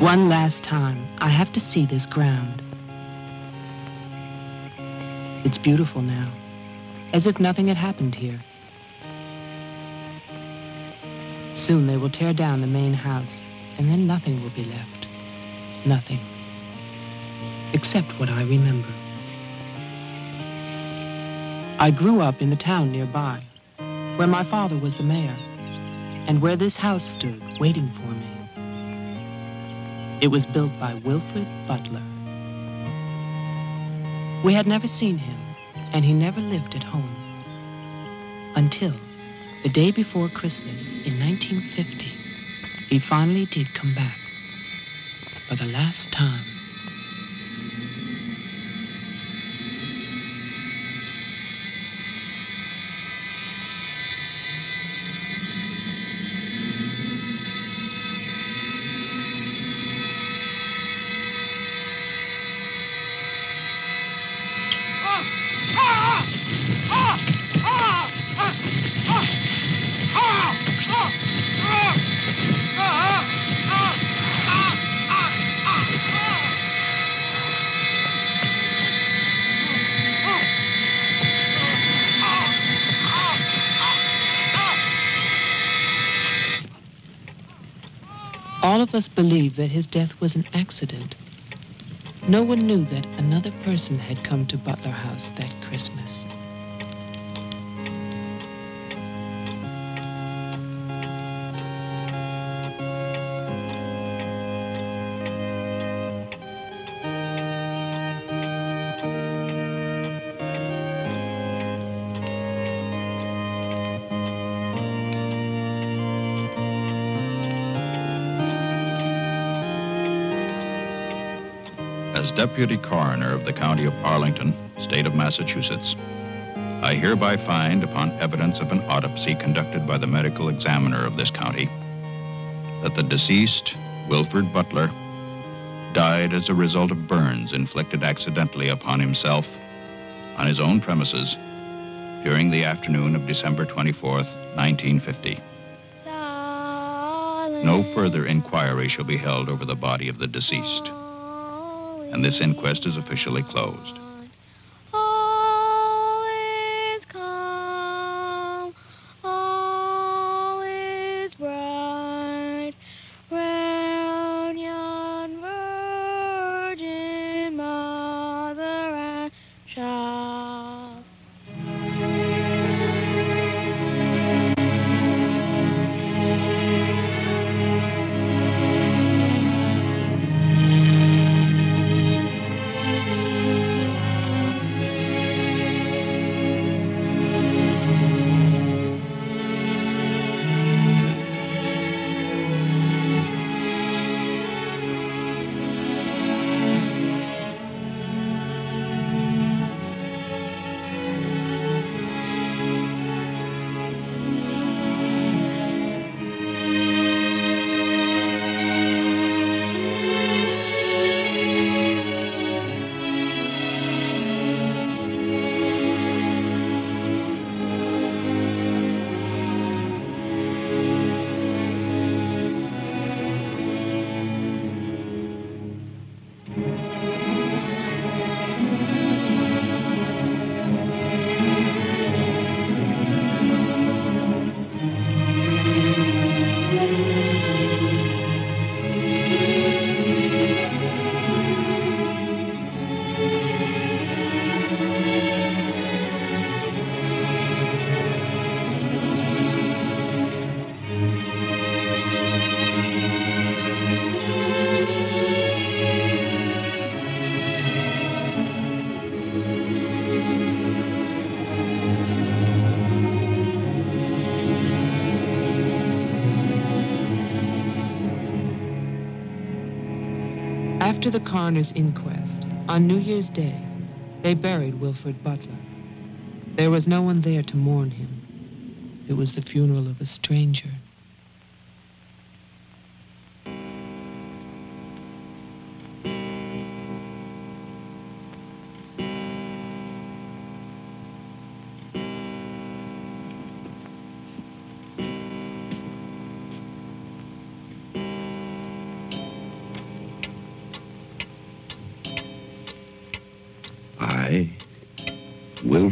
One last time, I have to see this ground. It's beautiful now, as if nothing had happened here. Soon they will tear down the main house, and then nothing will be left. Nothing. Except what I remember. I grew up in the town nearby, where my father was the mayor, and where this house stood waiting for me. It was built by Wilfred Butler. We had never seen him, and he never lived at home. Until the day before Christmas in 1950, he finally did come back for the last time. All of us believed that his death was an accident. No one knew that another person had come to Butler House that Christmas. As Deputy Coroner of the County of Arlington, State of Massachusetts, I hereby find, upon evidence of an autopsy conducted by the medical examiner of this county, that the deceased, Wilfred Butler, died as a result of burns inflicted accidentally upon himself on his own premises during the afternoon of December 24th, 1950. No further inquiry shall be held over the body of the deceased, and this inquest is officially closed. All is calm, all is bright, round yon Virgin Mother and Child. After the coroner's inquest, on New Year's Day, they buried Wilfred Butler. There was no one there to mourn him. It was the funeral of a stranger.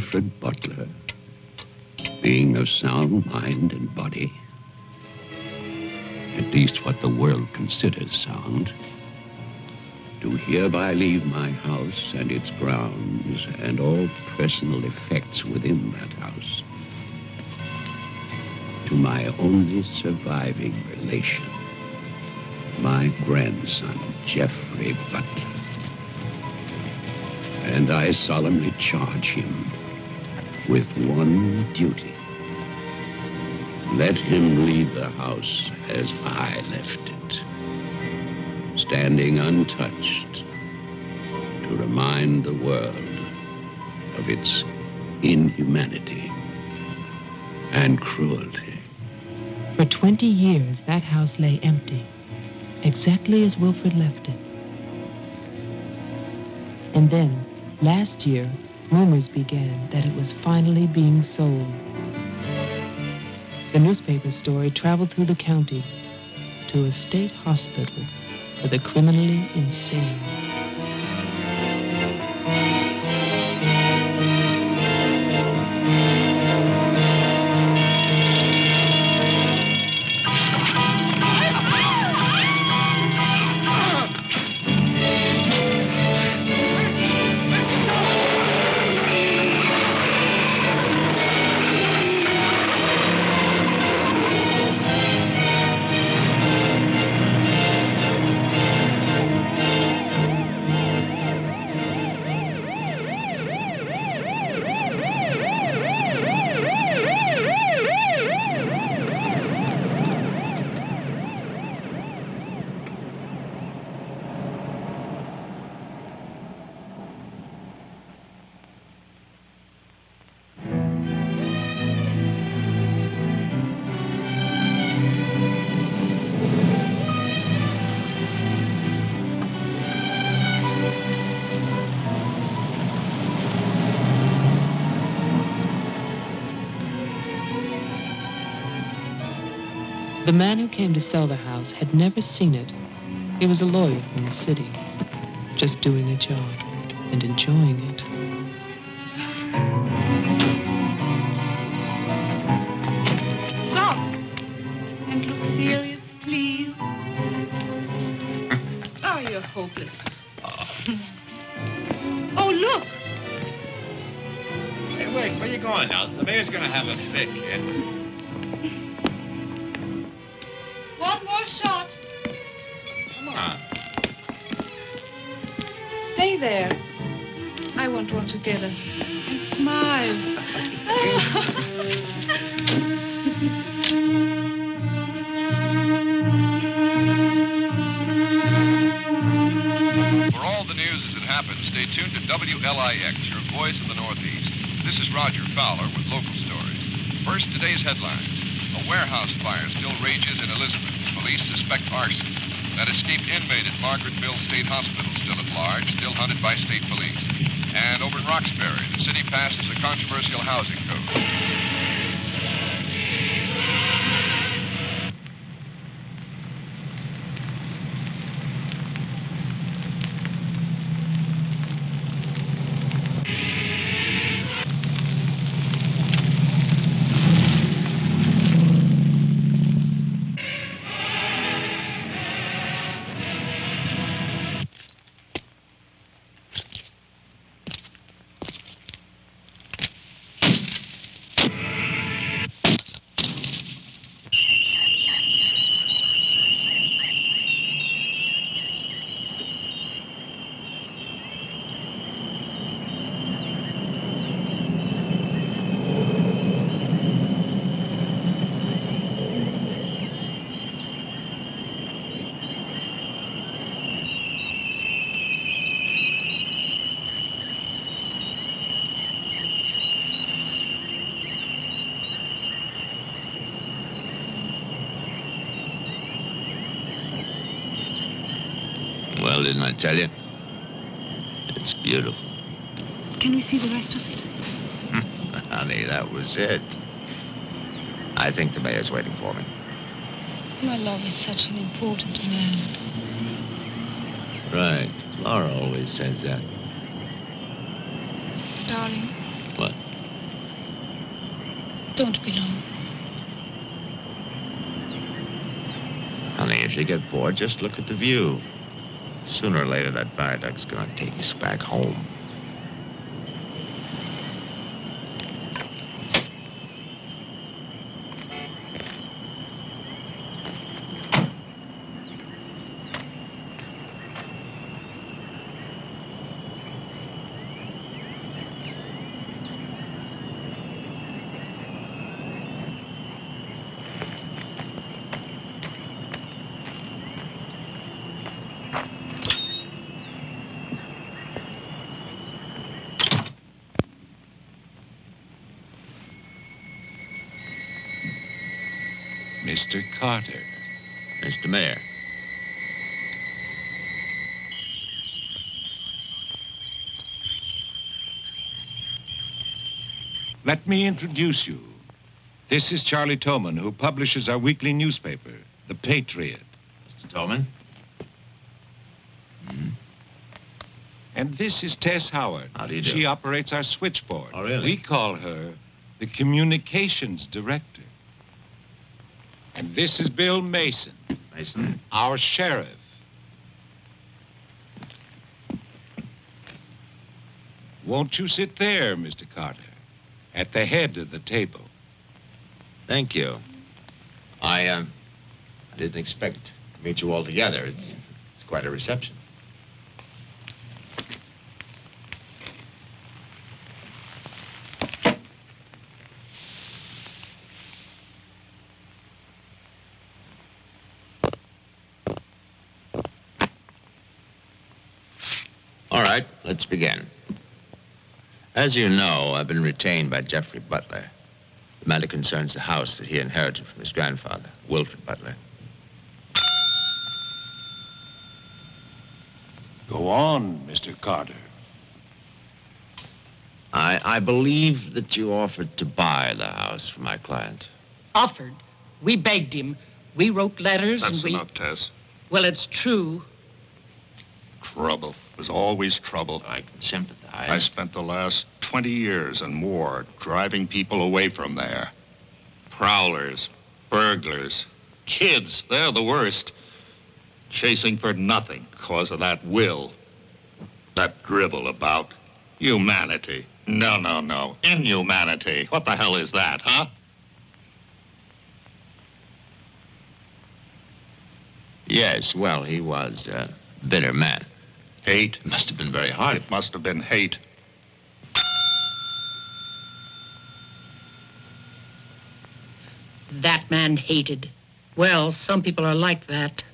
Wilfred Butler, being of sound mind and body, at least what the world considers sound, do hereby leave my house and its grounds and all personal effects within that house to my only surviving relation, my grandson, Geoffrey Butler. And I solemnly charge him with one duty. Let him leave the house as I left it, standing untouched to remind the world of its inhumanity and cruelty. For 20 years, that house lay empty, exactly as Wilfred left it. And then, last year, rumors began that it was finally being sold. The newspaper story traveled through the county to a state hospital for the criminally insane. The man who came to sell the house had never seen it. He was a lawyer from the city, just doing a job and enjoying it. Stop! And look serious, please. Oh, you're hopeless. Oh, look! Hey, wait, where you going now? The mayor's gonna have a fit, kid. One more shot. Come on. Stay there. I want one together. And smile. For all the news as it happens, stay tuned to WLIX, your voice of the Northeast. This is Roger Fowler with local stories. First, today's headlines. A warehouse fire still rages in Elizabeth. Police suspect arson. That escaped inmate at Margaretville State Hospital still at large, still hunted by state police. And over in Roxbury, the city passes a controversial housing code. Well, didn't I tell you? It's beautiful. Can we see the rest of it? Honey, that was it. I think the mayor's waiting for me. My love is such an important man. Right. Laura always says that. Darling, What? Don't be long. Honey, if you get bored, just look at the view. Sooner or later, that viaduct's gonna take us back home. Mr. Carter. Mr. Mayor. Let me introduce you. This is Charlie Toman, who publishes our weekly newspaper, The Patriot. Mr. Tolman? And this is Tess Howard. How do you do? She operates our switchboard. Oh, really? We call her the communications director. And this is Bill Mason, Mason? our sheriff. Won't you sit there, Mr. Carter, at the head of the table? Thank you. I didn't expect to meet you all together. It's quite a reception. All right, let's begin. As you know, I've been retained by Jeffrey Butler. The matter concerns the house that he inherited from his grandfather, Wilfred Butler. Go on, Mr. Carter. I believe that you offered to buy the house for my client. Offered. We begged him. We wrote letters That's and we... enough, Tess. Well, it's true. Trouble. There's always trouble. I can sympathize. I spent the last 20 years and more driving people away from there. Prowlers, burglars, kids, they're the worst. Chasing for nothing because of that will. That drivel about humanity. No. Inhumanity. What the hell is that, huh? Yes, well, he was a bitter man. Hate. It must have been very hard. It must have been hate. That man hated. Well, some people are like that.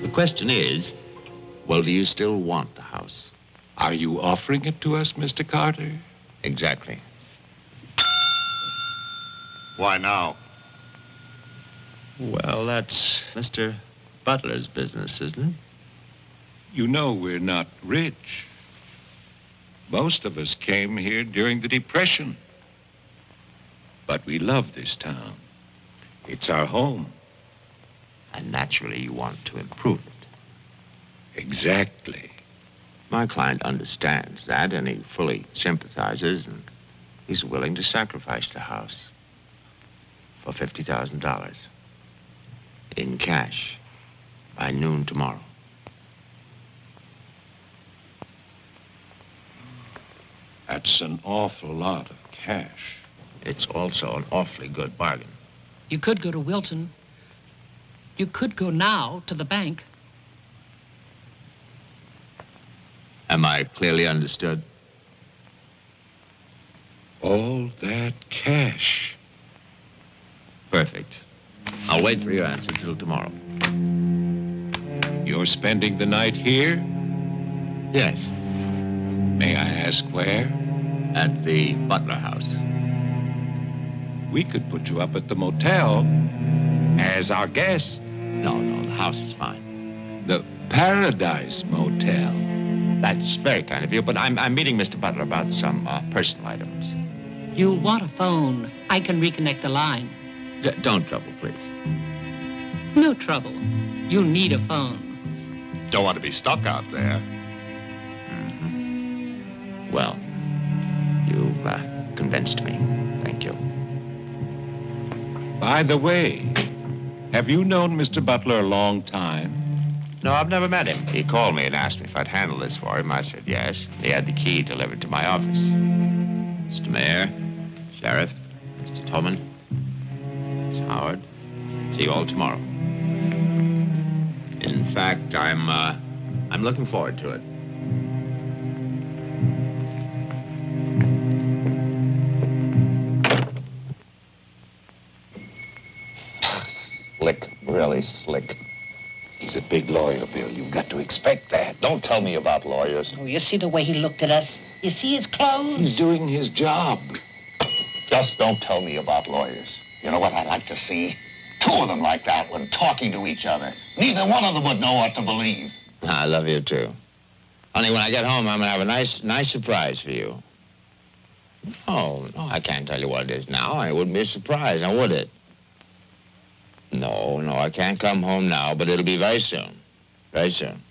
The question is, well, do you still want the house? Are you offering it to us, Mr. Carter? Exactly. Why now? Well, that's Mr. Butler's business, isn't it? You know we're not rich. Most of us came here during the Depression. But we love this town. It's our home. And naturally, you want to improve it. Exactly. My client understands that, and he fully sympathizes, and he's willing to sacrifice the house for $50,000 in cash by noon tomorrow. That's an awful lot of cash. It's also an awfully good bargain. You could go to Wilton. You could go now to the bank. Am I clearly understood? All that cash. Perfect. I'll wait for your answer till tomorrow. You're spending the night here? Yes. May I ask where? At the Butler House. We could put you up at the motel as our guest. No, the house is fine. The Paradise Motel. That's very kind of you, but I'm meeting Mr. Butler about some personal items. You'll want a phone. I can reconnect the line. Don't trouble, please. No trouble. You'll need a phone. Don't want to be stuck out there. Mm-hmm. Well, you've convinced me. Thank you. By the way, have you known Mr. Butler a long time? No, I've never met him. He called me and asked me if I'd handle this for him. I said yes. He had the key delivered to my office. Mr. Mayor, Sheriff, Mr. Tolman, Miss Howard, see you all tomorrow. In fact, I'm looking forward to it. Slick, really slick. He's a big lawyer, Bill. You've got to expect that. Don't tell me about lawyers. Oh, you see the way he looked at us? You see his clothes? He's doing his job. Just don't tell me about lawyers. You know what I'd like to see? Two of them like that when talking to each other. Neither one of them would know what to believe. I love you, too. Honey, when I get home, I'm going to have a nice surprise for you. No, I can't tell you what it is now. It wouldn't be a surprise, now would it? No, I can't come home now, but it'll be very soon. Very soon.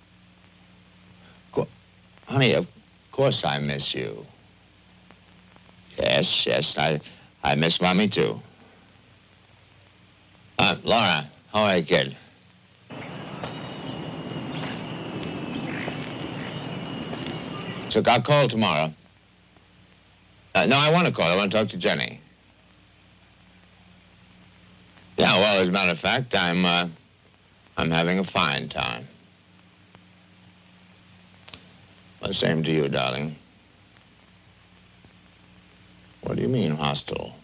Honey, of course I miss you. Yes, I miss Mommy, too. Laura, how are you, kid? So I'll call tomorrow. No, I want to call. I want to talk to Jenny. Yeah, well, as a matter of fact, I'm having a fine time. Well, same to you, darling. What do you mean, hostile?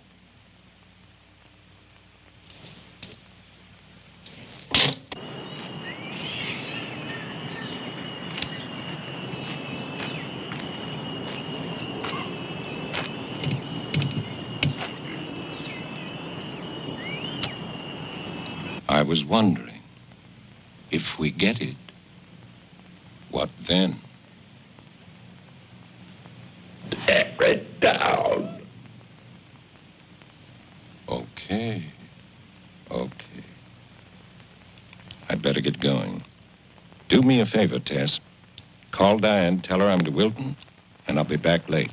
I was wondering, if we get it, what then? Tear it down. Okay. I'd better get going. Do me a favor, Tess. Call Diane, tell her I'm to Wilton, and I'll be back late.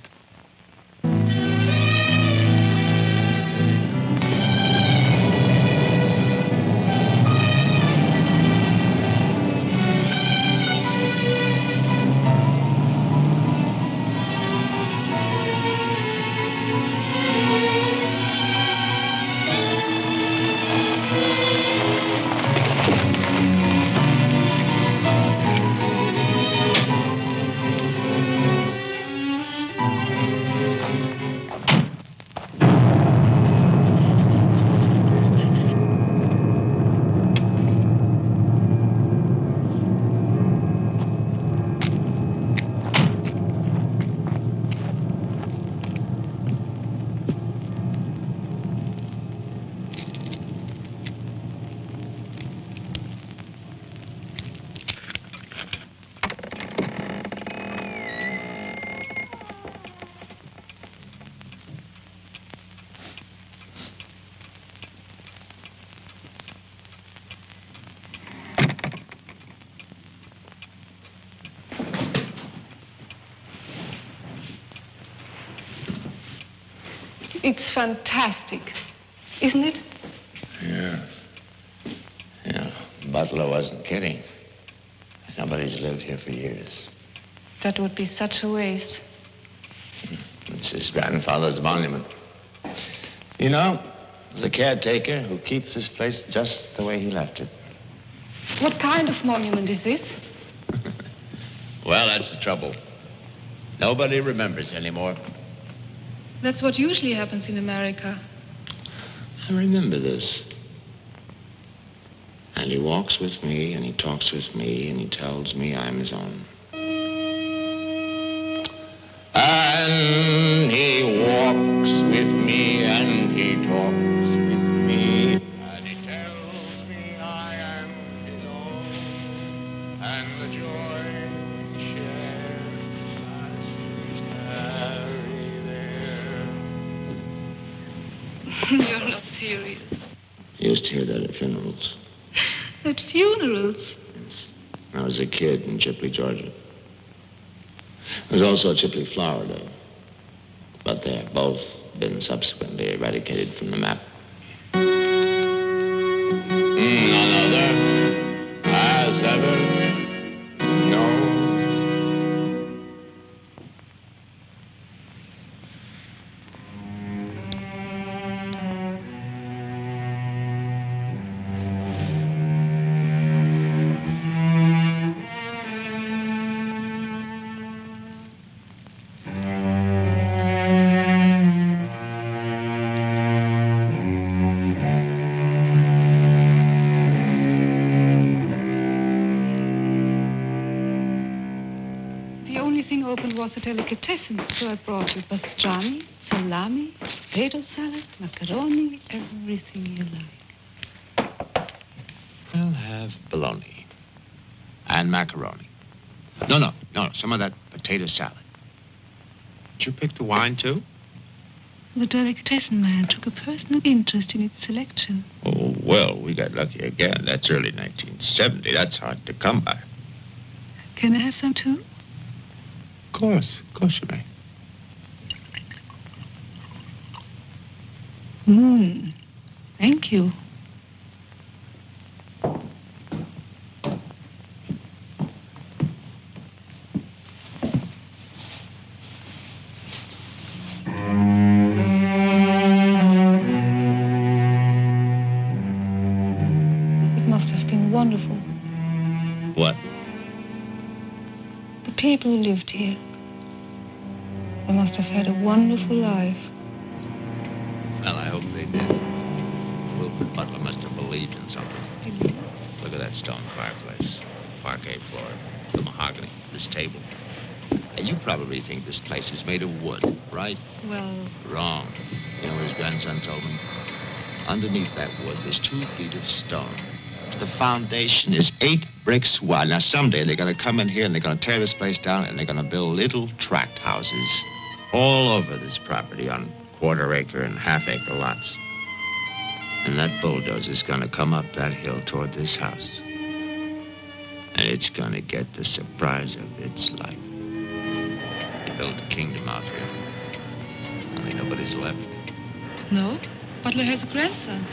It's fantastic, isn't it? Yeah. Butler wasn't kidding. Nobody's lived here for years. That would be such a waste. It's his grandfather's monument. You know, There's a caretaker who keeps this place just the way he left it. What kind of monument is this? Well, that's the trouble. Nobody remembers anymore. That's what usually happens in America. I remember this. And he walks with me, and he talks with me, and he tells me I'm his own. And he walks with me, and he talks with me, and he tells me I am his own, and the joy we share as we tarry there. You're not serious. I used to hear that at funerals. At funerals? Yes. When I was a kid in Chipley, Georgia. There's also Chipley, Florida. But they have both been subsequently eradicated from the map. None other has ever known. Was a delicatessen, so I brought you pastrami, salami, potato salad, macaroni, everything you like. I'll have bologna and macaroni. No, some of that potato salad. Did you pick the wine, too? The delicatessen man took a personal interest in its selection. Oh, well, we got lucky again. That's early 1970. That's hard to come by. Can I have some, too? Of course you may. Thank you. It must have been wonderful. What? The people who lived here. They must have had a wonderful life. Well, I hope they did. Wilfred Butler must have believed in something. Look at that stone fireplace, parquet floor, the mahogany, this table. And you probably think this place is made of wood, right? Well... Wrong. You know what his grandson told me? Underneath that wood, there's 2 feet of stone. The foundation is 8 bricks wide. Now, someday they're going to come in here and they're going to tear this place down and they're going to build little tract houses all over this property on quarter-acre and half-acre lots. And that bulldozer's going to come up that hill toward this house. And it's going to get the surprise of its life. They built a kingdom out here. Only nobody's left. No? Butler has a grandson.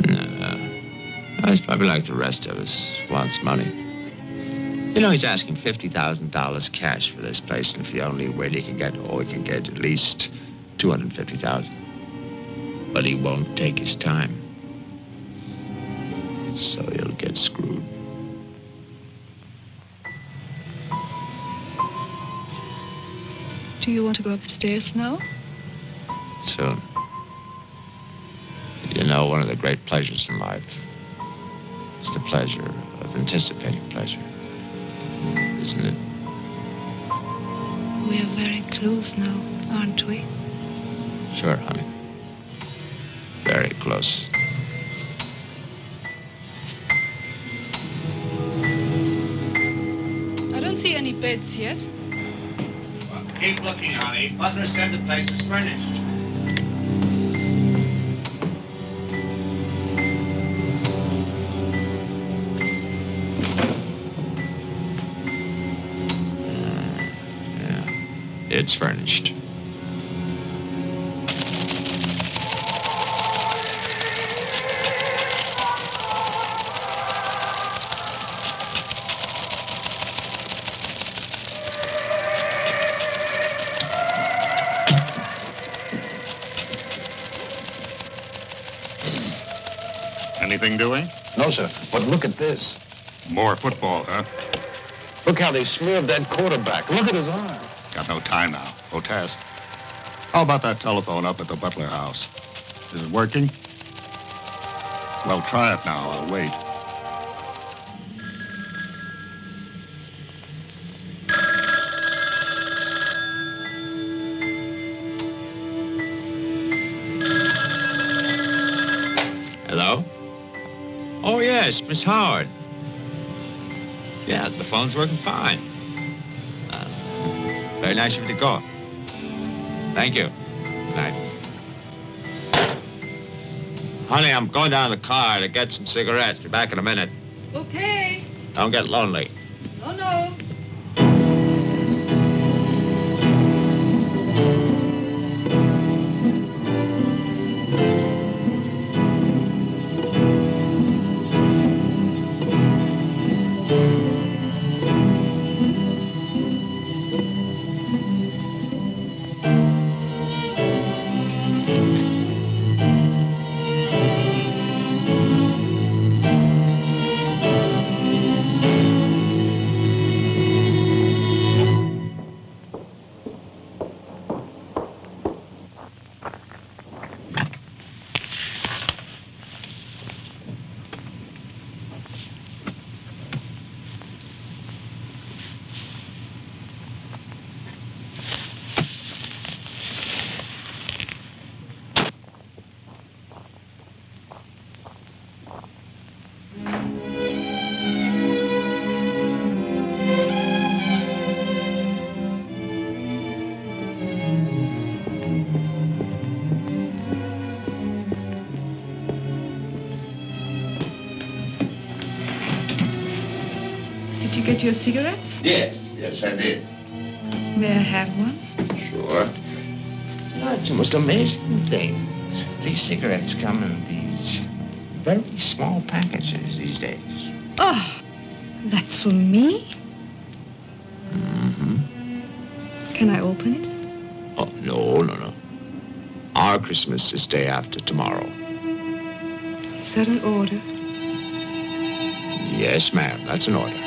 No. He's probably like the rest of us, wants money. You know, he's asking $50,000 cash for this place, and if the only way he can get at least $250,000. But he won't take his time. So he'll get screwed. Do you want to go upstairs now? Soon. You know, one of the great pleasures in life is the pleasure of anticipating pleasure. Isn't it? We are very close now, aren't we? Sure, honey. Very close. I don't see any beds yet. Well, keep looking, honey. Butler said the place was furnished. It's furnished. Anything doing? No, sir. But look at this. More football, huh? Look how they smeared that quarterback. Look at his arm. Got no time now. Go test. How about that telephone up at the Butler house? Is it working? Well, try it now. I'll wait. Hello? Oh, yes, Miss Howard. Yeah, the phone's working fine. Very nice of you to call. Thank you. Good night. Honey, I'm going down to the car to get some cigarettes. Be back in a minute. Okay. Don't get lonely. No. Did you get your cigarettes? Yes, I did. May I have one? Sure. Oh, it's the most amazing things. These cigarettes come in these very small packages these days. Oh, that's for me? Mm-hmm. Can I open it? Oh, no. Our Christmas is day after tomorrow. Is that an order? Yes, ma'am, that's an order.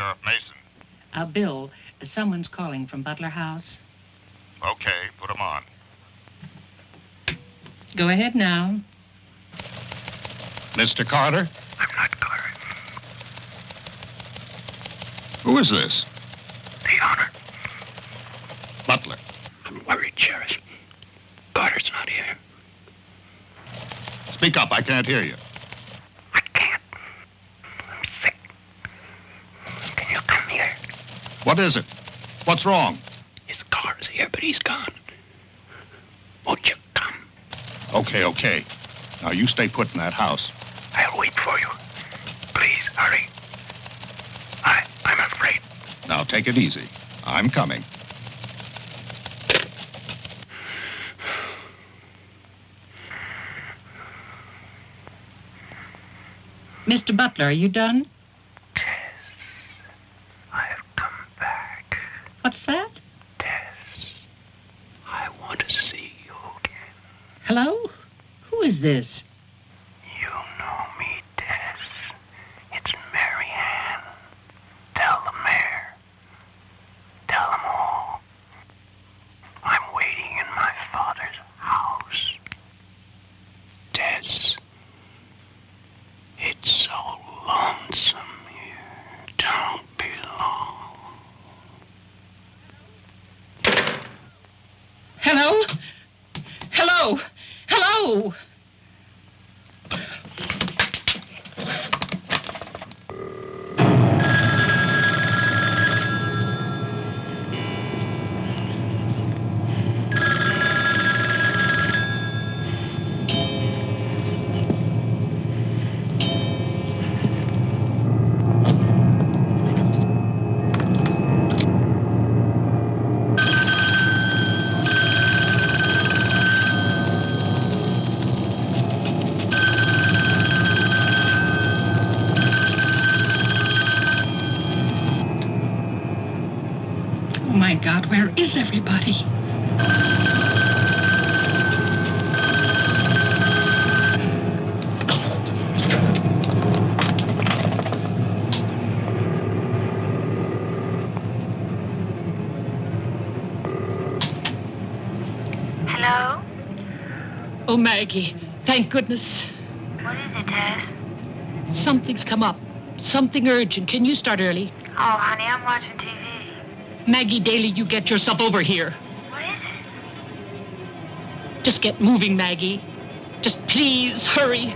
Sheriff Mason. Bill, someone's calling from Butler House. Okay, put him on. Go ahead now. Mr. Carter? I'm not Carter. Who is this? The honor. Butler. I'm worried, Sheriff. Carter's not here. Speak up, I can't hear you. I can't. I'm sick. Can you come here? What is it? What's wrong? His car's here, but he's gone. Won't you come? Okay. Now you stay put in that house. I'll wait for you. Please, hurry. I'm afraid. Now take it easy. I'm coming. Mr. Butler, are you done? Tess, I have come back. What's that? Tess, I want to see you again. Hello? Who is this? You know me, Tess. It's Mary Ann. Tell the mayor. Tell them all. I'm waiting in my father's house. Tess, it's so lonesome here. Don't be long. Hello? Hello? Hello? Oh, my God, where is everybody? Hello? Oh, Maggie, thank goodness. What is it, Tess? Something's come up. Something urgent. Can you start early? Oh, honey, I'm watching TV. Maggie Daly, you get yourself over here. What is it? Just get moving, Maggie. Just please hurry.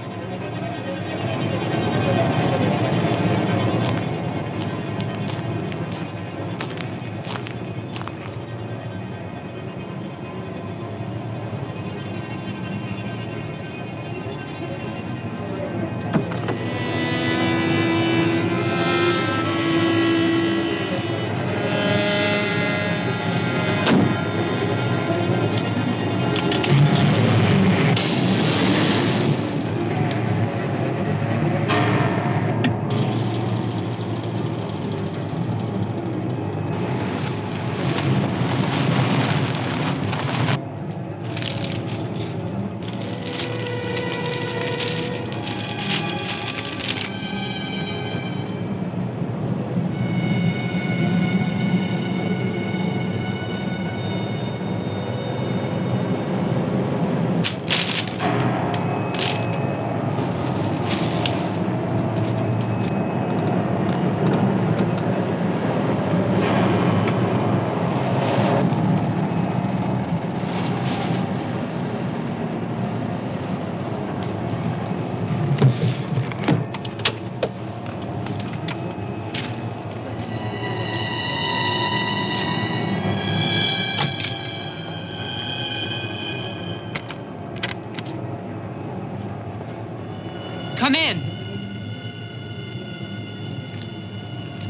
Come in.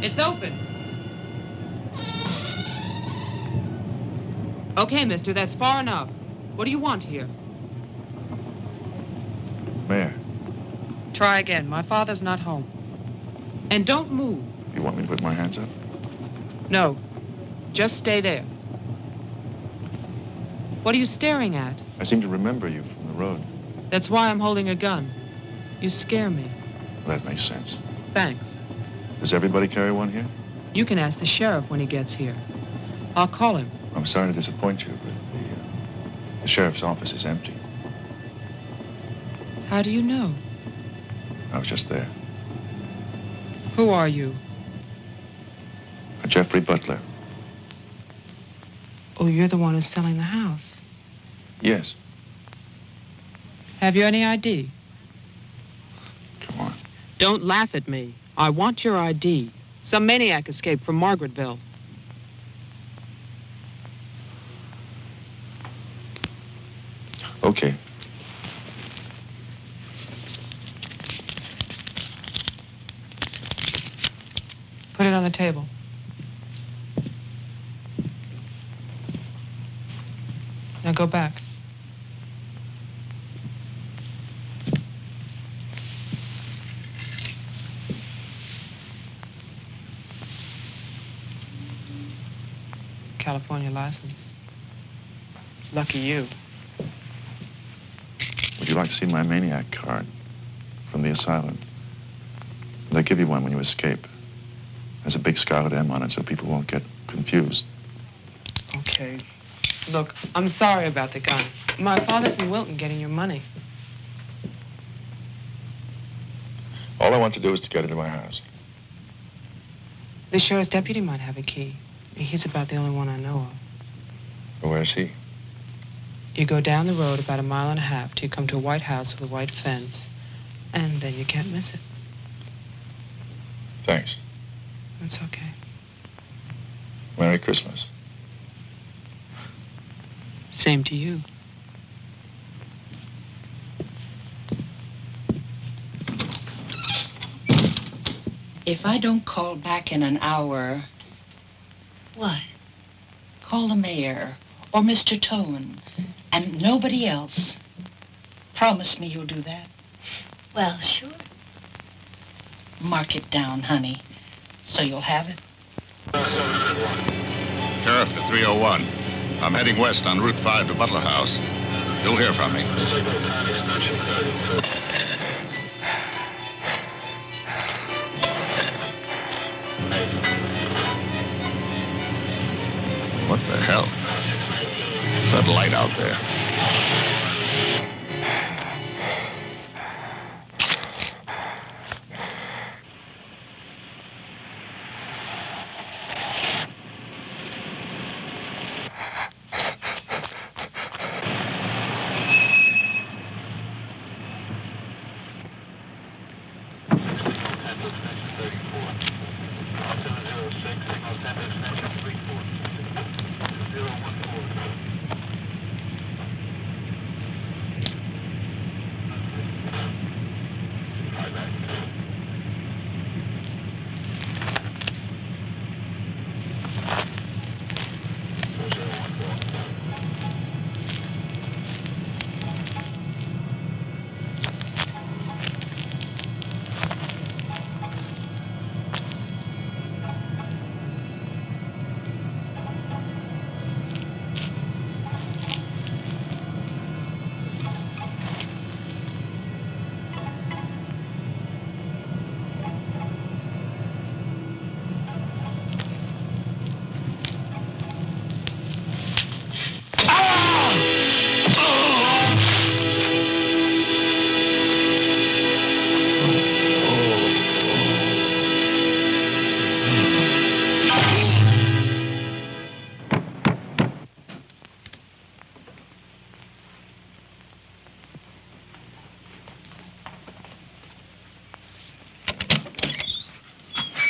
It's open. Okay, mister, that's far enough. What do you want here? Mayor, Try again. My father's not home. And don't move. you want me to put my hands up? No. Just stay there. What are you staring at? I seem to remember you from the road. That's why I'm holding a gun. You scare me. Well, that makes sense. Thanks. Does everybody carry one here? You can ask the sheriff when he gets here. I'll call him. I'm sorry to disappoint you, but the sheriff's office is empty. How do you know? I was just there. Who are you? Jeffrey Butler. Oh, you're the one who's selling the house. Yes. Have you any ID? Come on. Don't laugh at me. I want your ID. Some maniac escaped from Margaretville. Okay. Put it on the table. Now go back. California license. Lucky you. Would you like to see my maniac card from the asylum? They give you one when you escape. There's a big scarlet M on it so people won't get confused. Okay. Look, I'm sorry about the gun. My father's in Wilton getting your money. All I want to do is to get into my house. The sheriff's deputy might have a key. He's about the only one I know of. Well, where is he? You go down the road about 1.5 miles till you come to a white house with a white fence, and then you can't miss it. Thanks. That's okay. Merry Christmas. Same to you. If I don't call back in an hour... What? Call the mayor or Mr. Tone and nobody else. Promise me you'll do that. Well, sure. Mark it down, honey, so you'll have it. Sheriff to 301. I'm heading west on Route 5 to Butler House. You'll hear from me. What the hell? What's that light out there?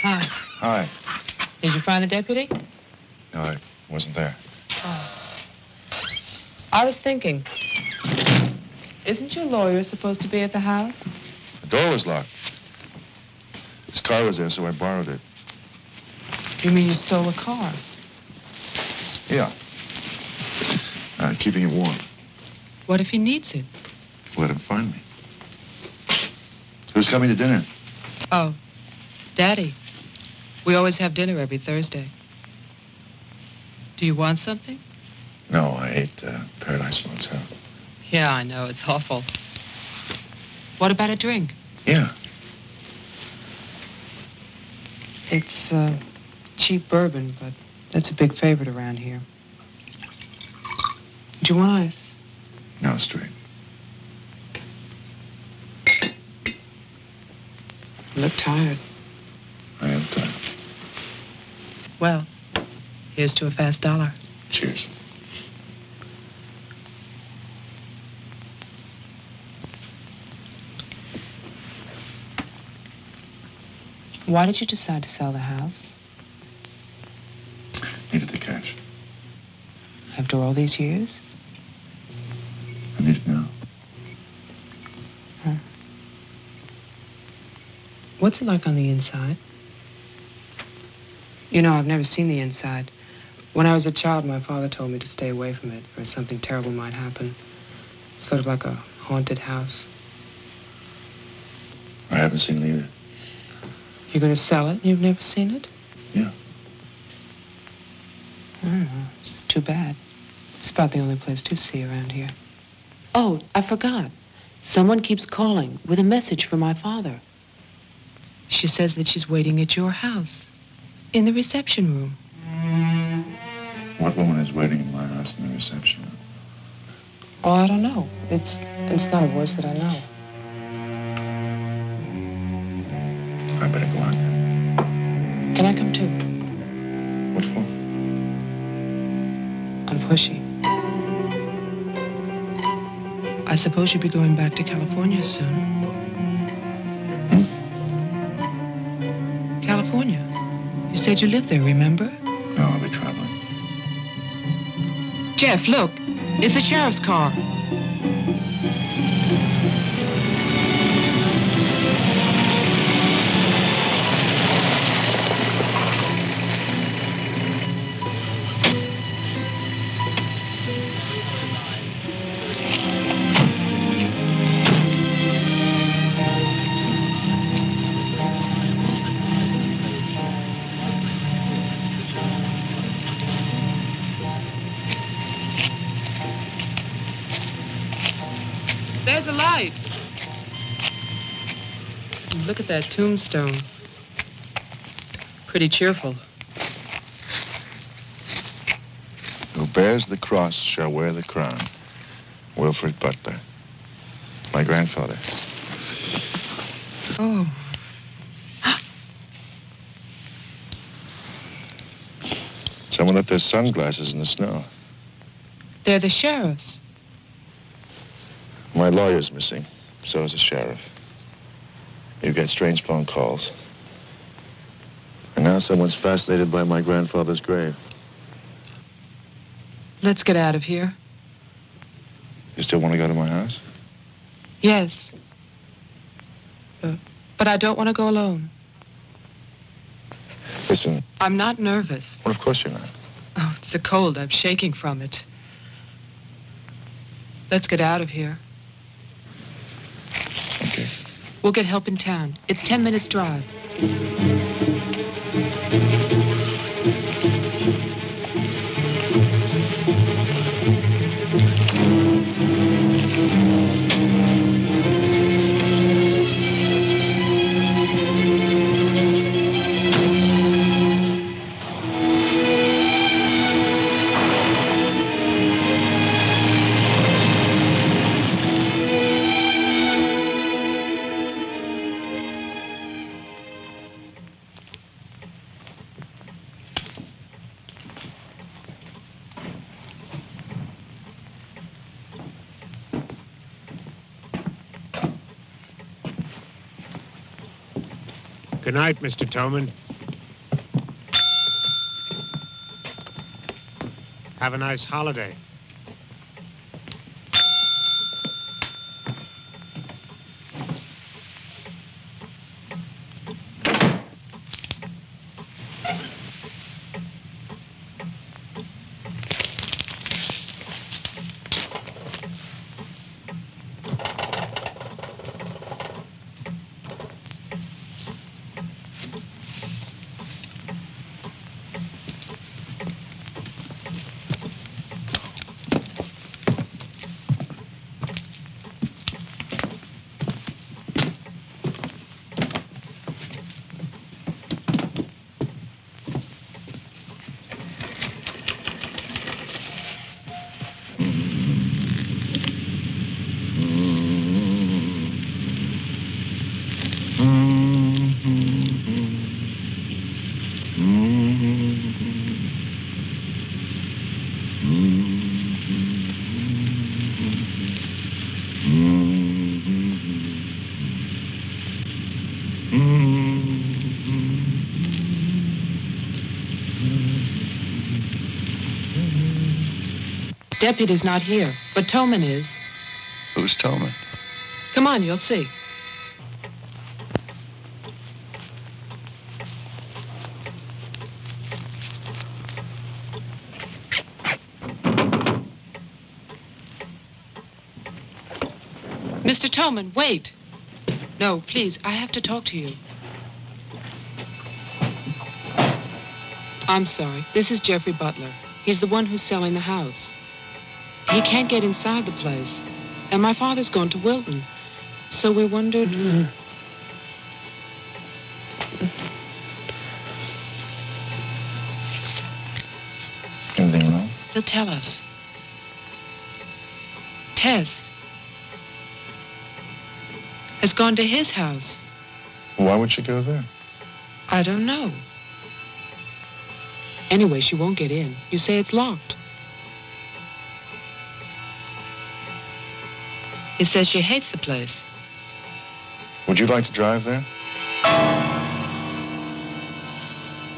Hi. Hi. Did you find the deputy? No, I wasn't there. Oh. I was thinking, isn't your lawyer supposed to be at the house? The door was locked. His car was there, so I borrowed it. You mean you stole a car? Yeah. Keeping it warm. What if he needs it? Let him find me. Who's coming to dinner? Oh, Daddy. We always have dinner every Thursday. Do you want something? No, I ate Paradise Motel. Yeah, I know. It's awful. What about a drink? Yeah. It's Cheap bourbon, but that's a big favorite around here. Do you want ice? No, straight. You look tired. I am tired. Well, here's to a fast dollar. Cheers. Why did you decide to sell the house? Needed the cash. After all these years? I need it now. Huh. What's it like on the inside? You know, I've never seen the inside. When I was a child, my father told me to stay away from it, or something terrible might happen. Sort of like a haunted house. I haven't seen it either. You're going to sell it? You've never seen it? Yeah. Oh, it's too bad. It's about the only place to see around here. Oh, I forgot. Someone keeps calling with a message for my father. She says that she's waiting at your house, in the reception room. What woman is waiting in my house in the reception room? Oh, I don't know. It's not a voice that I know. I better go out then. Can I come too? What for? I'm pushy. I suppose you'll be going back to California soon. California? You said you lived there, remember? No, I'll be traveling. Jeff, look. It's the sheriff's car. There's a light. Look at that tombstone. Pretty cheerful. Who bears the cross shall wear the crown. Wilfred Butler. My grandfather. Oh. Someone left their sunglasses in the snow. They're the sheriff's. My lawyer's missing. So is the sheriff. You get strange phone calls. And now someone's fascinated by my grandfather's grave. Let's get out of here. You still want to go to my house? Yes. But I don't want to go alone. Listen. I'm not nervous. Well, of course you're not. Oh, it's the cold. I'm shaking from it. Let's get out of here. Okay. We'll get help in town. It's 10 minutes drive. Good night, Mr. Toman. Have a nice holiday. Deputy's not here, but Toman is. Who's Toman? Come on, you'll see. Mr. Toman, wait. No, please, I have to talk to you. I'm sorry. This is Jeffrey Butler. He's the one who's selling the house. He can't get inside the place. And my father's gone to Wilton. So we wondered... Anything wrong? He'll tell us. Tess has gone to his house. Why would she go there? I don't know. Anyway, she won't get in. You say it's locked. He says she hates the place. Would you like to drive there?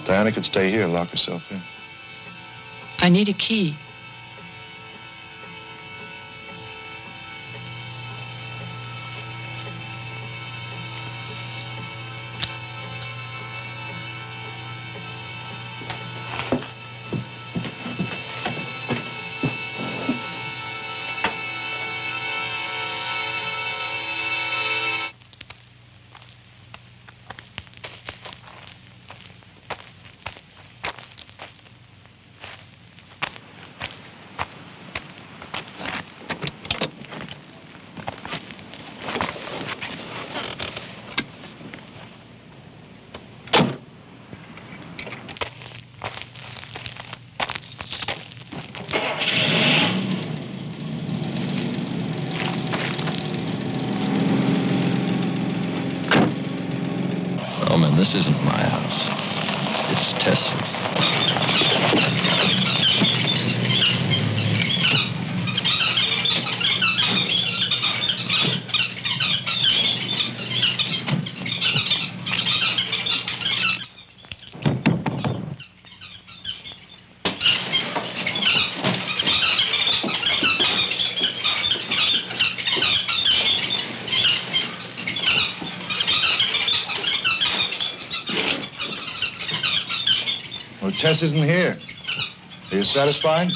Diana could stay here, lock herself in. I need a key. This isn't my house. It's Tess's. Tess isn't here. Are you satisfied?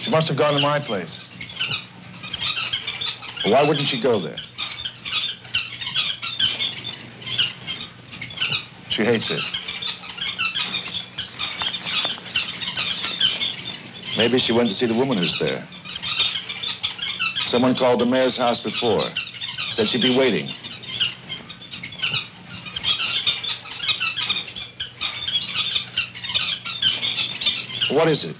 She must have gone to my place. Well, why wouldn't she go there? She hates it. Maybe she went to see the woman who's there. Someone called the mayor's house before. Said she'd be waiting. What is it?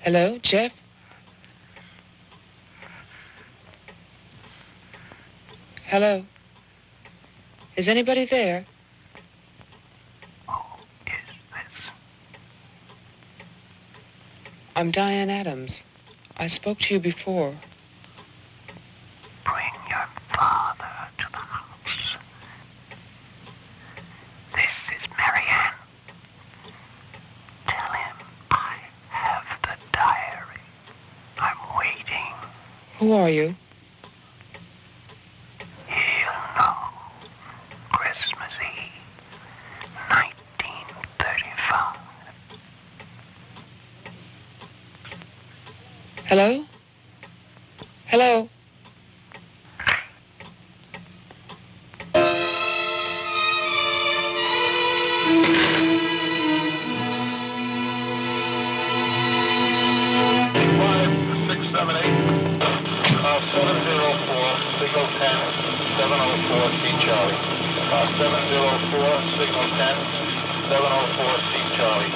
Hello, Jeff? Hello? Is anybody there? Who is this? I'm Diane Adams. I spoke to you before. Bring your father to the house. This is Marianne. Tell him I have the diary. I'm waiting. Who are you? He'll know. Christmas Eve, 1935. Hello? Hello? Signal 10, 704, C Charlie. 704, Signal 10, 704, C Charlie.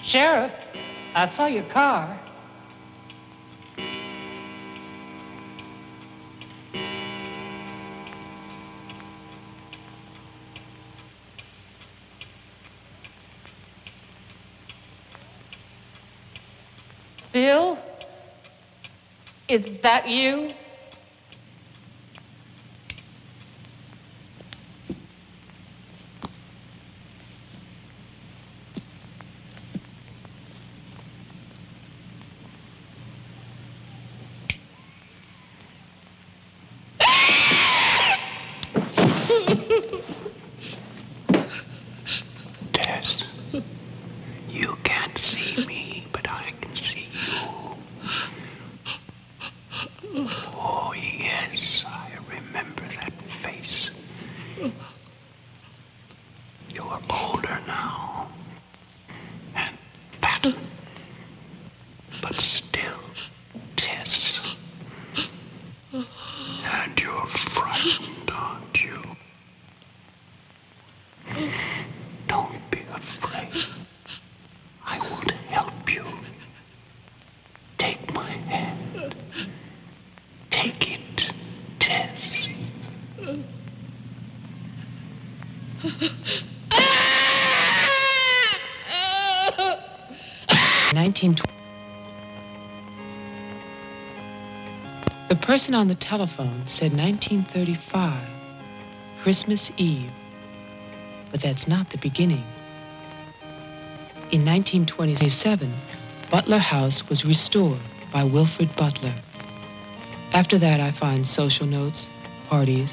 Sheriff, I saw your car. Bill? Is that you? Tess, you can't see me, but I can see you. Oh, yes, I remember that face. You're older now. And fatter. But still, Tess. And you're frightened, aren't you? Don't be afraid. I want to help you. Take my hand. Take it, Tess. 1920. The person on the telephone said 1935, Christmas Eve. But that's not the beginning. In 1927, Butler House was restored by Wilfred Butler. After that, I find social notes, parties,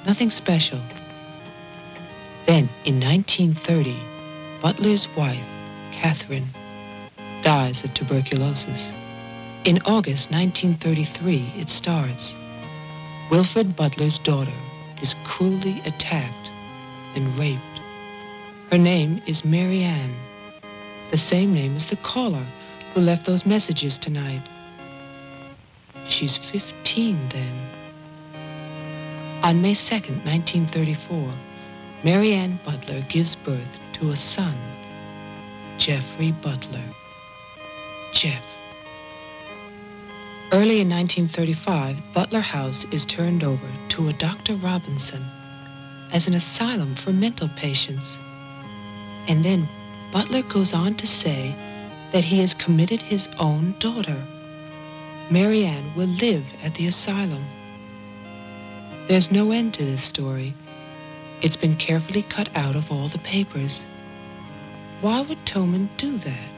nothing special. Then, in 1930, Butler's wife, Catherine, dies of tuberculosis. In August 1933, it starts. Wilfred Butler's daughter is cruelly attacked and raped. Her name is Mary Ann, the same name as the caller who left those messages tonight. She's 15 then. On May 2nd, 1934, Mary Ann Butler gives birth to a son, Jeffrey Butler. Jeff. Early in 1935, Butler House is turned over to a Dr. Robinson as an asylum for mental patients. And then Butler goes on to say that he has committed his own daughter. Mary Ann will live at the asylum. There's no end to this story. It's been carefully cut out of all the papers. Why would Toman do that?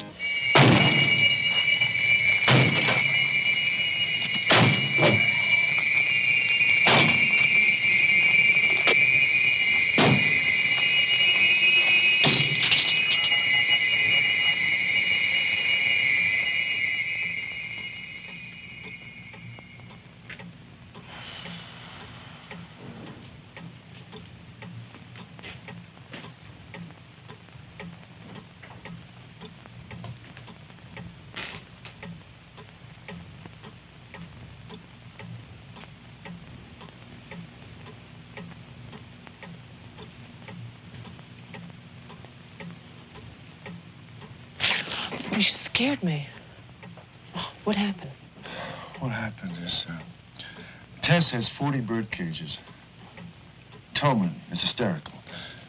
You scared me. Oh, what happened? What happened is, Tess has 40 bird cages. Toman is hysterical.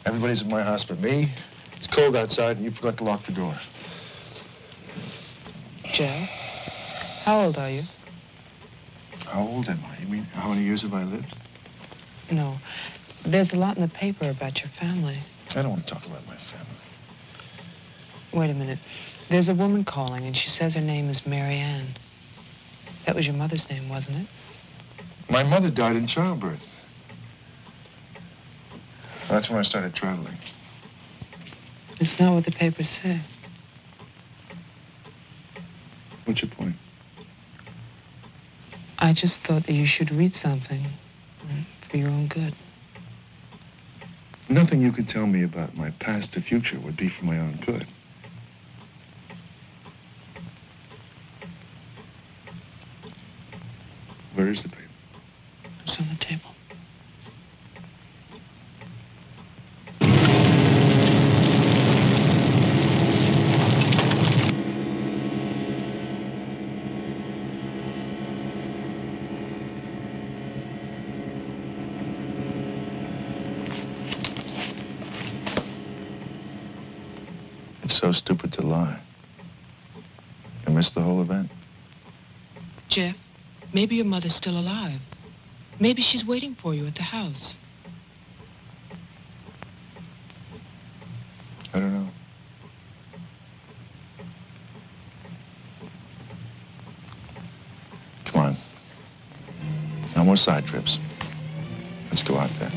Everybody's at my house but me. It's cold outside, and you forgot to lock the door. Joe, how old are you? How old am I? You mean, how many years have I lived? No. There's a lot in the paper about your family. I don't want to talk about my family. Wait a minute. There's a woman calling, and she says her name is Mary Ann. That was your mother's name, wasn't it? My mother died in childbirth. That's when I started traveling. It's not what the papers say. What's your point? I just thought that you should read something for your own good. Nothing you could tell me about my past or future would be for my own good. Where is the paper? It's on the table. It's so stupid to lie. I missed the whole event. Jeff, maybe your mother's still alive. Maybe she's waiting for you at the house. I don't know. Come on. No more side trips. Let's go out there.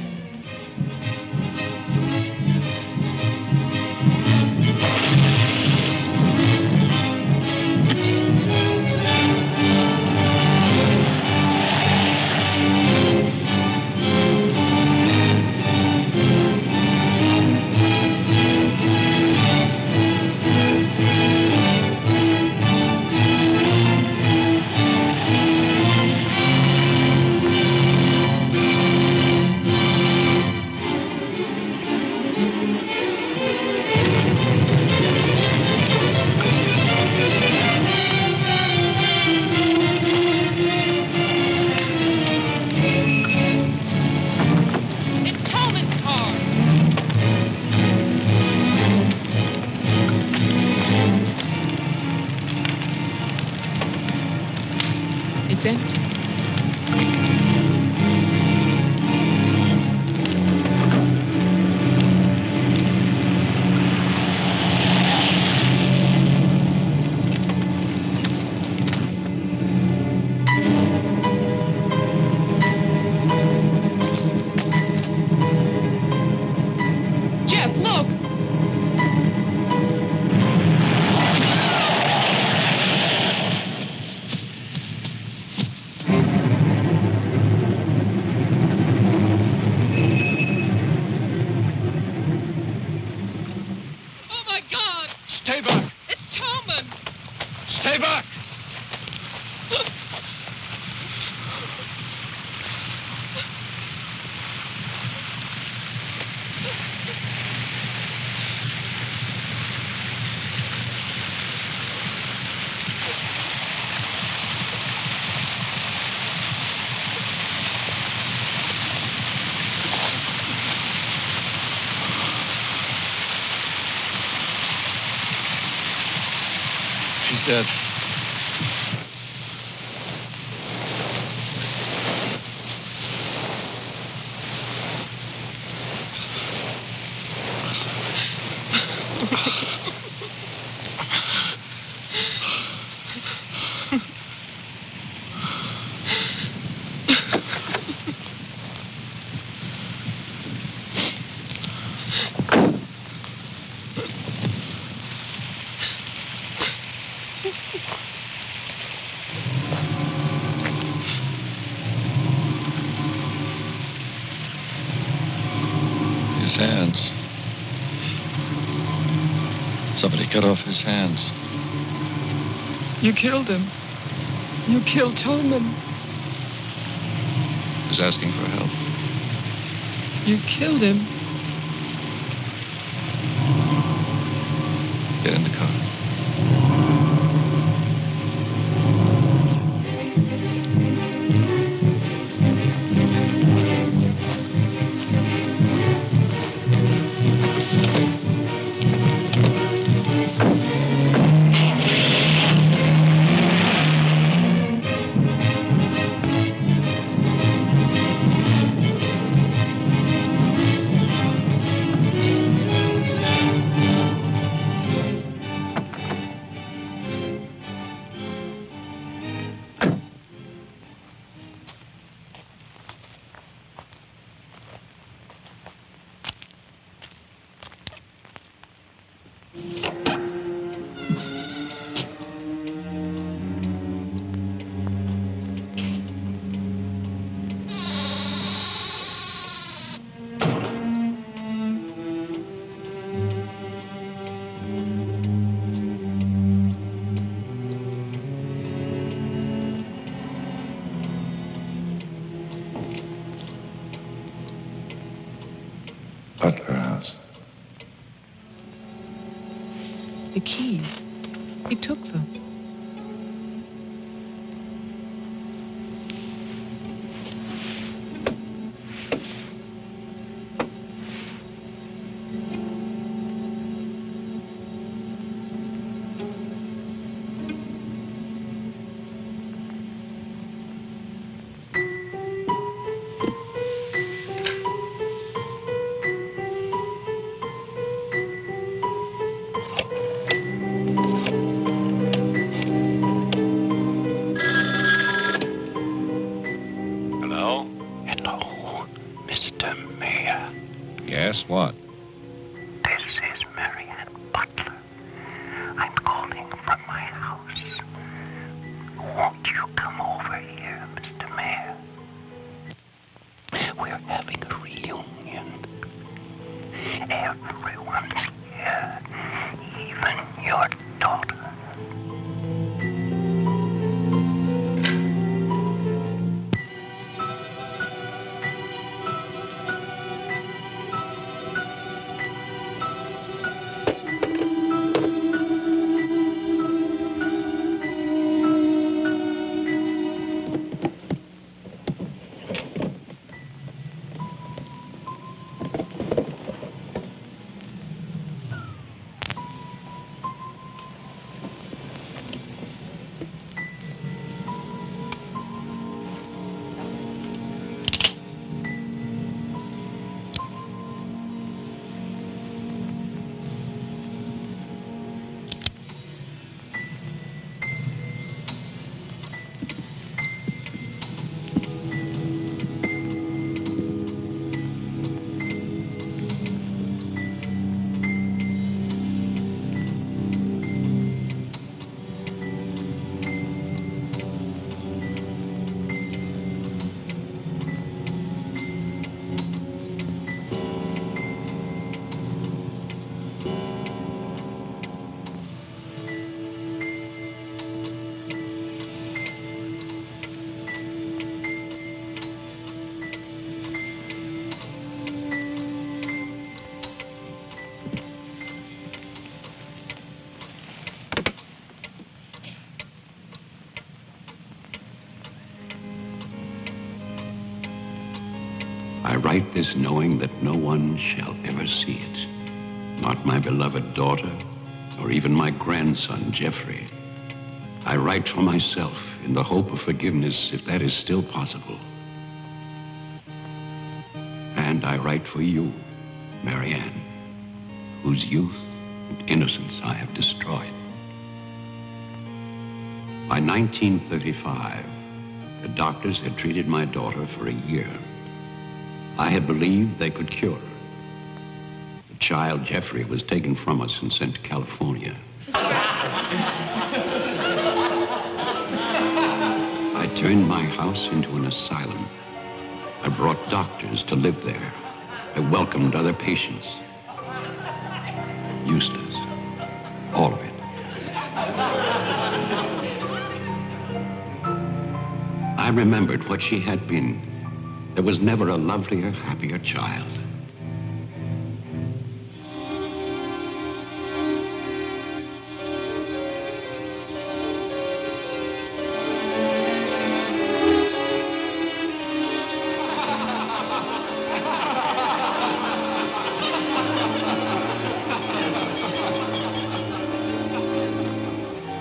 It's empty. Jeff, look! Oh, my God! Stay back! It's Toman! Stay back! She's dead. His hands. Somebody cut off his hands. You killed him. You killed Toman. He's asking for help. You killed him. Get in the car. Butler House. The keys. He took them. Yes, what? This is Marianne Butler. I'm calling from my house. Won't you come over here, Mr. Mayor? We're having a reunion. Everyone's here, even your daughter. I write this knowing that no one shall ever see it. Not my beloved daughter, or even my grandson, Jeffrey. I write for myself in the hope of forgiveness, if that is still possible. And I write for you, Marianne, whose youth and innocence I have destroyed. By 1935, the doctors had treated my daughter for a year. I had believed they could cure her. The child, Jeffrey, was taken from us and sent to California. I turned my house into an asylum. I brought doctors to live there. I welcomed other patients. Eustace. All of it. I remembered what she had been. There was never a lovelier, happier child.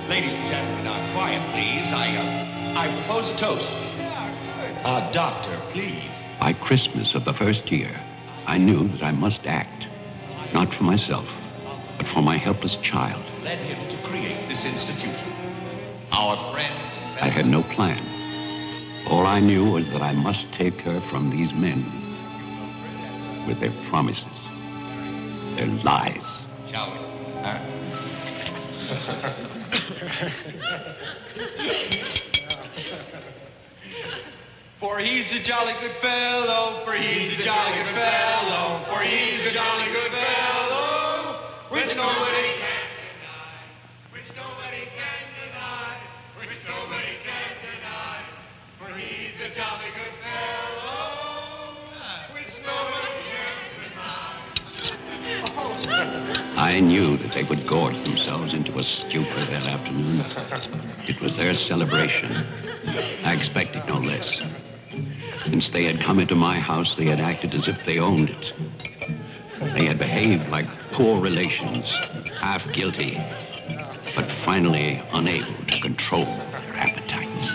Ladies and gentlemen, now quiet, please. I propose a toast. Doctor, please. By Christmas of the first year, I knew that I must act, not for myself, but for my helpless child. Led him to create this institution. Our friend. I had no plan. All I knew was that I must take her from these men with their promises, their lies. Shall we? For he's a jolly good fellow, for he's a jolly good fellow, for he's a jolly good fellow, which nobody can deny, which nobody can deny, which nobody can deny, for he's a jolly good fellow, which nobody can deny. I knew that they would gorge themselves into a stupor that afternoon. It was their celebration. I expected no less. Since they had come into my house, they had acted as if they owned it. They had behaved like poor relations, half guilty, but finally unable to control their appetites.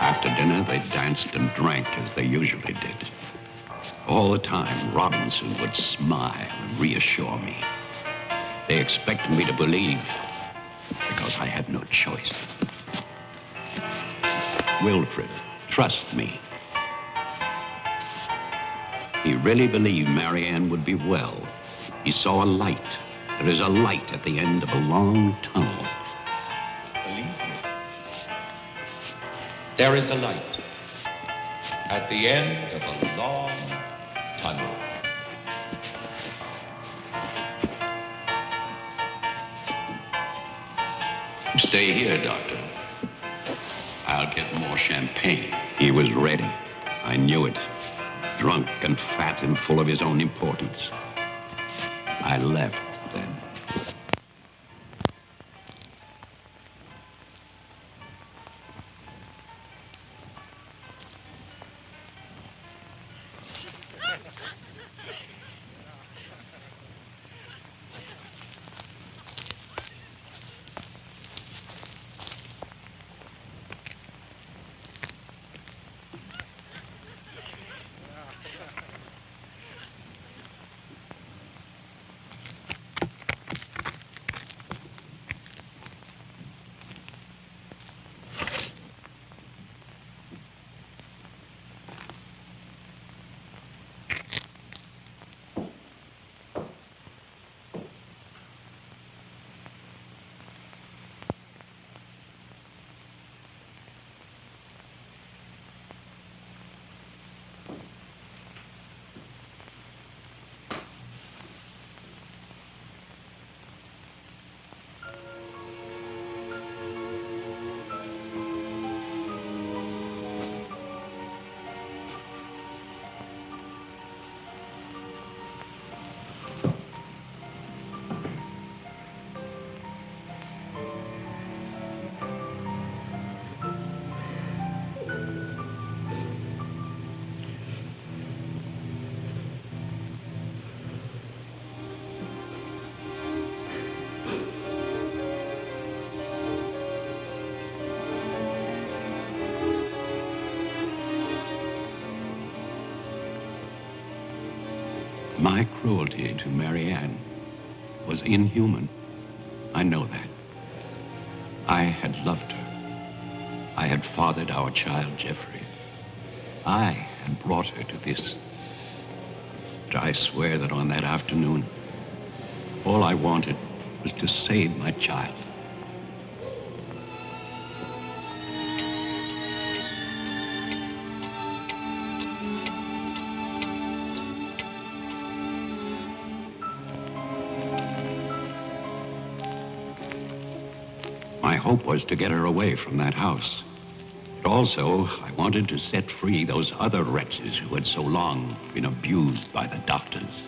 After dinner, they danced and drank as they usually did. All the time, Robinson would smile and reassure me. They expected me to believe, because I had no choice. Wilfred, trust me. He really believed Marianne would be well. He saw a light. There is a light at the end of a long tunnel. Believe me. There is a light at the end of a long tunnel. Stay here, Doctor. I'll get more champagne. He was ready. I knew it. Drunk and fat and full of his own importance. I left then. My cruelty to Marianne was inhuman. I know that. I had loved her. I had fathered our child, Jeffrey. I had brought her to this. But I swear that on that afternoon, all I wanted was to save my child. My hope was to get her away from that house. But also, I wanted to set free those other wretches who had so long been abused by the doctors.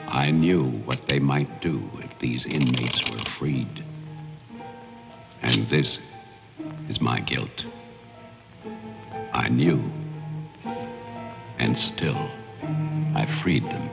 I knew what they might do if these inmates were freed. And this is my guilt. I knew. And still, I freed them.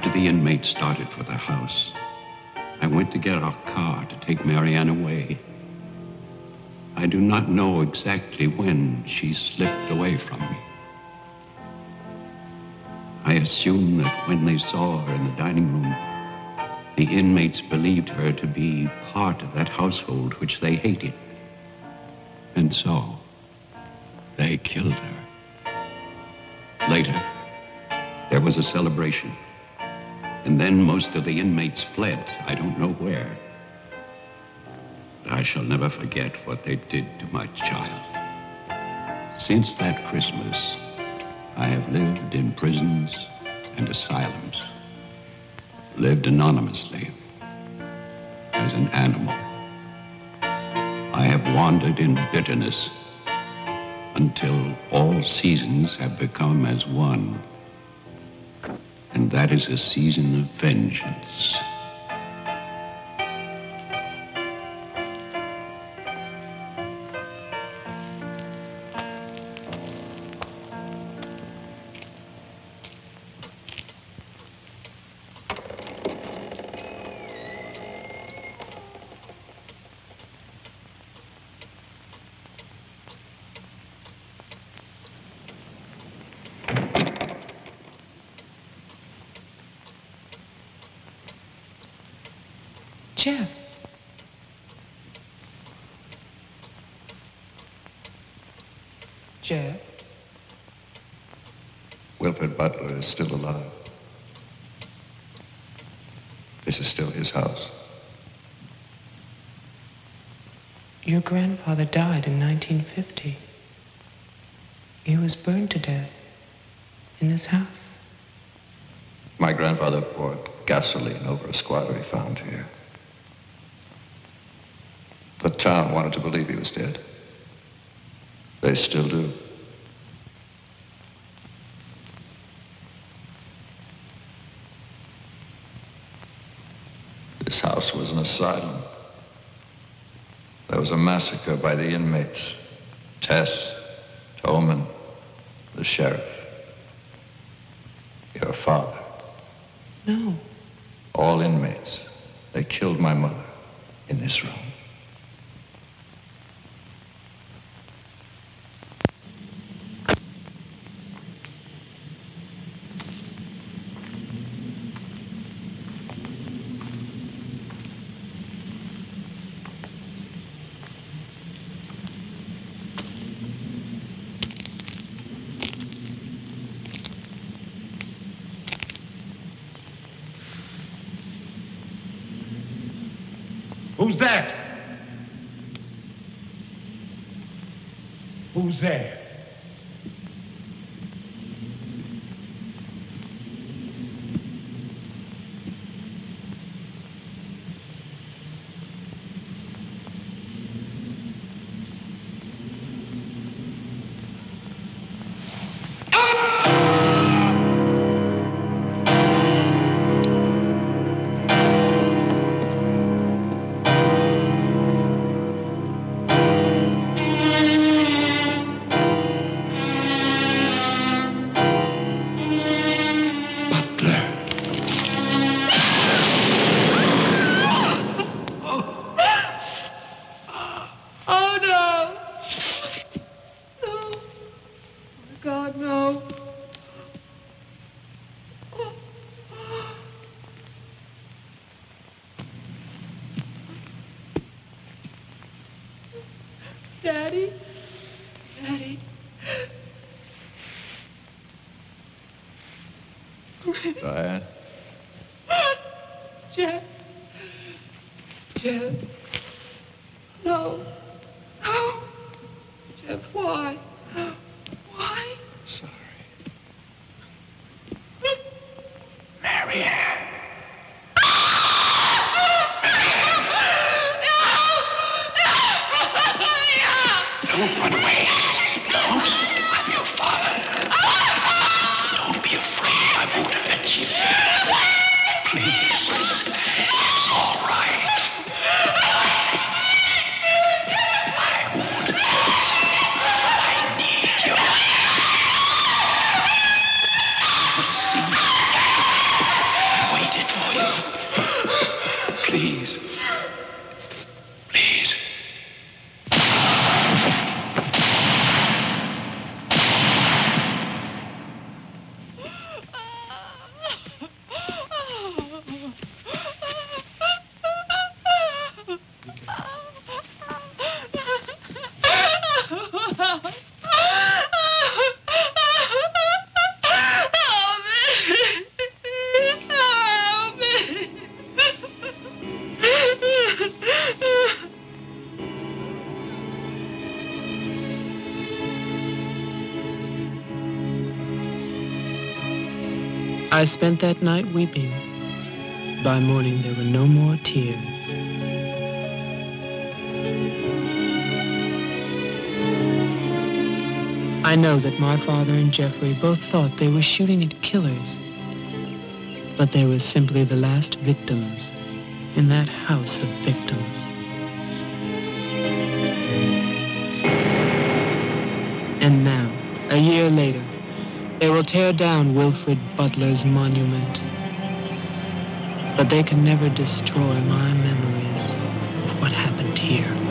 After the inmates started for the house, I went to get our car to take Marianne away. I do not know exactly when she slipped away from me. I assume that when they saw her in the dining room, the inmates believed her to be part of that household which they hated. And so, they killed her. Later, there was a celebration. And then most of the inmates fled. I don't know where. But I shall never forget what they did to my child. Since that Christmas, I have lived in prisons and asylums. Lived anonymously, as an animal. I have wandered in bitterness until all seasons have become as one. And that is a season of vengeance. Jeff. Jeff. Wilfred Butler is still alive. This is still his house. Your grandfather died in 1950. He was burned to death in this house. My grandfather poured gasoline over a squatter he found here. The town wanted to believe he was dead. They still do. This house was an asylum. There was a massacre by the inmates. Tess, Tolman, the sheriff. Your father. No. All inmates. They killed my mother in this room. Who's that? Who's there? Daddy? Daddy? Diane? Jeff? Jeff? No. No. Jeff, why? Why? Sorry. Marianne. Don't run away. Don't. I'm your father. Don't be afraid. I won't hurt you. Please. It's all right. I spent that night weeping. By morning, there were no more tears. I know that my father and Jeffrey both thought they were shooting at killers, but they were simply the last victims in that house of victims. And now, a year later, they will tear down Wilfred Butler's monument. But they can never destroy my memories of what happened here.